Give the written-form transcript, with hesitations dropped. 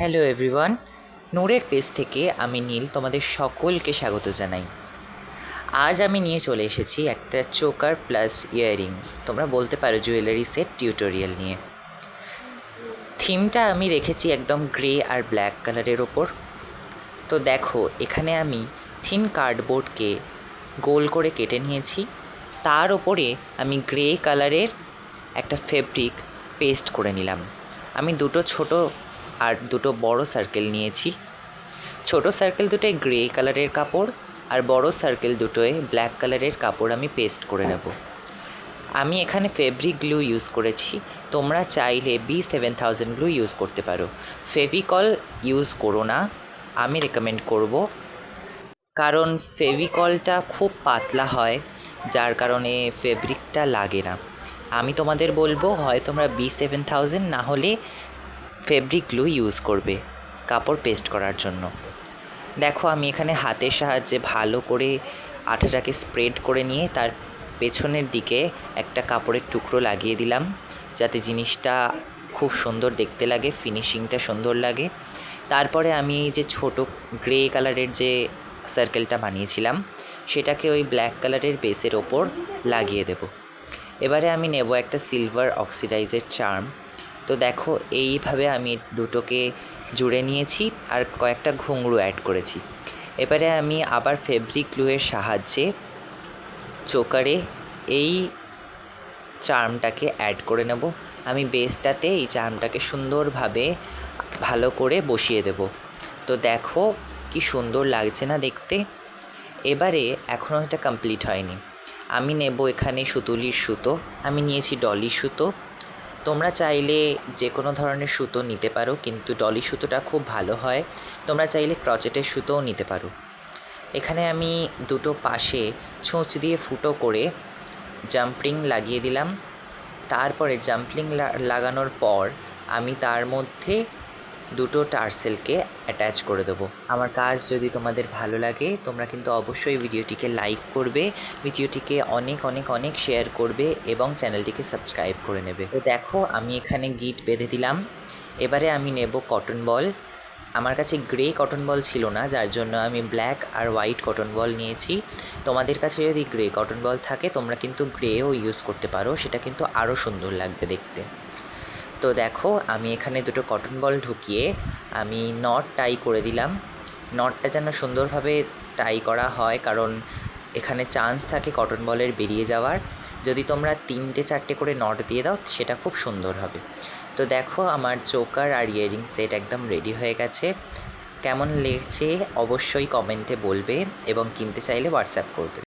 Hello everyone, নূরের page থেকে আমি নীল তোমাদের সকলকে স্বাগত জানাই। আজ আমি নিয়ে চলে এসেছি একটা চোকার প্লাস ইয়াররিং, তোমরা বলতে পারো জুয়েলারি সেট টিউটোরিয়াল নিয়ে। থিমটা আমি রেখেছি একদম গ্রে আর ব্ল্যাক কালারের ওপর। তো দেখো, এখানে আমি থিন কার্ডবোর্ডকে গোল করে কেটে নিয়েছি, তার ওপরে আমি গ্রে কালারের একটা ফেব্রিক পেস্ট করে নিলাম। আমি দুটো ছোট আর দুটো বড় সার্কেল নিয়েছি। ছোট সার্কেল দুটোয় গ্রে কালারের কাপড় আর বড় সার্কেল দুটোয় ব্ল্যাক কালারের কাপড় আমি পেস্ট করে নেব। আমি এখানে ফেব্রিক গ্লু ইউজ করেছি, তোমরা চাইলে B7000 গ্লু ইউজ করতে পারো। ফেভিকল ইউজ করো না, আমি রেকমেন্ড করব, কারণ ফেভিকলটা খুব পাতলা হয়, যার কারণে ফেব্রিকটা লাগে না। আমি তোমাদের বলবো হয় তোমরা B7000 না হলে ফেব্রিক গ্লু ইউজ করবে কাপড় পেস্ট করার জন্য। দেখো, আমি এখানে হাতের সাহায্যে ভালো করে আঠাটাকে স্প্রেড করে নিয়ে তার পেছনের দিকে একটা কাপড়ের টুকরো লাগিয়ে দিলাম, যাতে জিনিসটা খুব সুন্দর দেখতে লাগে, ফিনিশিংটা সুন্দর লাগে। তারপরে আমি এই যে ছোট গ্রে কালারের যে সার্কেলটা বানিয়েছিলাম সেটাকে ওই ব্ল্যাক কালারের বেসের ওপর লাগিয়ে দেব। এবারে আমি নেব একটা সিলভার অক্সিডাইজের চার্ম। তো দেখো, এইভাবে আমি দুটোকে জুড়ে নিয়েছি আর কয়েকটা ঘুঙরু অ্যাড করেছি। এবারে আমি আবার ফেব্রিক গ্লুয়ের সাহায্যে চোকারে এই চার্মটাকে অ্যাড করে নেব। আমি বেসটাতে এই চার্মটাকে সুন্দরভাবে ভালো করে বসিয়ে দেব। তো দেখো কি সুন্দর লাগছে না দেখতে। এবারে এখনও এটা কমপ্লিট হয়নি, আমি নেব এখানে সুতুলির সুতো। আমি নিয়েছি ডলি সুতো, তোমরা চাইলে যে কোনো ধরনের সুতো নিতে পারো, কিন্তু ডলি সুতোটা খুব ভালো হয়। তোমরা চাইলে ক্রচেটের সুতোও নিতে পারো। এখানে আমি দুটো পাশে ছুঁচ দিয়ে ফুটো করে জাম্পরিং লাগিয়ে দিলাম। তারপরে জাম্পরিং লাগানোর পর আমি তার মধ্যে দুটো টার্সেলকে অ্যাটাচ করে দেবো। আমার কাজ যদি তোমাদের ভালো লাগে, তোমরা কিন্তু অবশ্যই ভিডিওটিকে লাইক করবে, ভিডিওটিকে অনেক অনেক অনেক শেয়ার করবে এবং চ্যানেলটিকে সাবস্ক্রাইব করে নেবে। তো দেখো, আমি এখানে গিট বেঁধে দিলাম। এবারে আমি নেব কটন বল। আমার কাছে গ্রে কটন বল ছিল না, যার জন্য আমি ব্ল্যাক আর হোয়াইট কটন বল নিয়েছি। তোমাদের কাছে যদি গ্রে কটন বল থাকে তোমরা কিন্তু গ্রেও ইউজ করতে পারো, সেটা কিন্তু আরও সুন্দর লাগবে দেখতে। তো দেখো, আমি এখানে দুটো কটন বল ঢুকিয়ে আমি নট টাই করে দিলাম। নটটা যেন সুন্দরভাবে টাই করা হয়, কারণ এখানে চান্স থাকে কটন বলের বেরিয়ে যাওয়ার। যদি তোমরা 3-4টে করে নট দিয়ে দাও সেটা খুব সুন্দর হবে। তো দেখো, আমার চোকার আর ইয়াররিং সেট একদম রেডি হয়ে গেছে। কেমন লেগেছে অবশ্যই কমেন্টে বলবে এবং কিনতে চাইলে হোয়াটসঅ্যাপ করবে।